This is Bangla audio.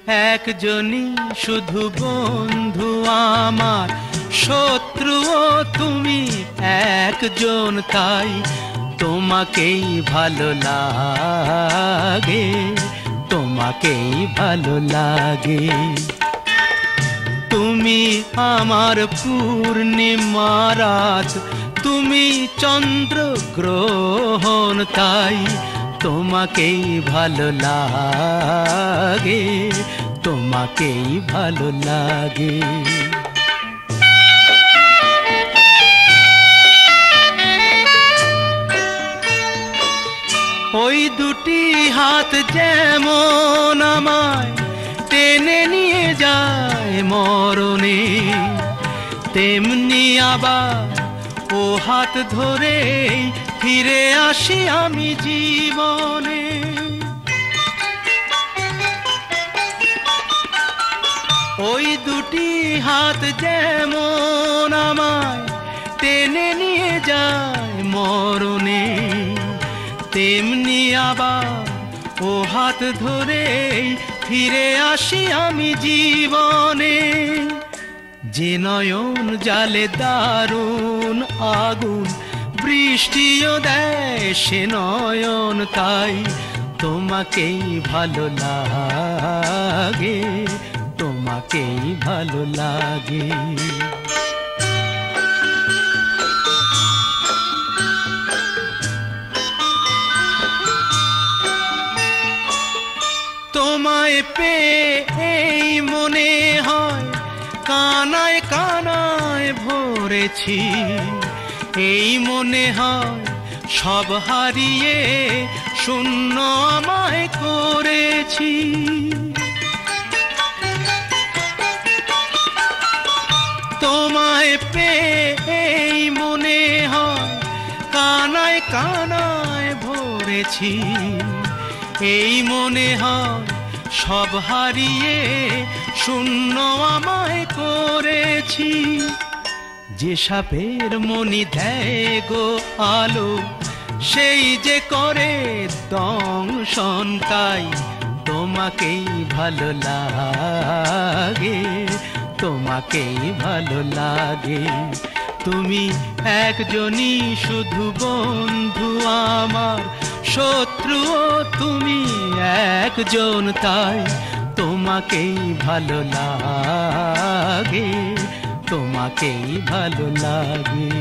একজনই শুধু বন্ধু আমার, শত্রুও তুমি একজন, তাই তোমাকেই ভালো লাগে, তোমাকেই ভালো লাগে। তুমি আমার পূর্ণিমা রাত, তুমি চন্দ্র গ্রহণ, তাই তোমাকেই ভালো লাগে, তোমাকেই ভালো লাগে। ওই দুটি হাত যেমন আমায় টেনে নিয়ে যায় মরণে, তেমনি আবার ও হাত ধরে ফিরে আসি আমি জীবনে। ওই দুটি হাত যেমন আমায় টেনে নিয়ে যায় মরণে, তেমনি আবার ও হাত ধরে ফিরে আসি আমি জীবনে। যে নয়ন জালে দারুণ আগুন, বৃষ্টিও দেয় সে নয়ন, তাই তোমাকেই ভালো লাগে, তোমাকেই ভালো লাগে। তোমায় পেয়ে এই মনে হয় কানায় কানায় ভরেছি, এই মনে হয় সব হারিয়ে শূন্য আমায় করেছি। তোমায় পেয়ে এই মনে হয় কানায় কানায় ভরেছি, এই মনে হয় সব হারিয়ে শূন্য আমায় করেছি। যে সাপের মনি দেয় গো আলো, সেই যে করে দংশন, তাই তোমাকেই ভালো লাগে, তোমাকেই ভালো লাগে। তুমি একজনই শুধু বন্ধু আমার, শত্রুও তুমি একজন, তাই তোমাকেই ভালো লাগে, তোমাকেই ভালো লাগে।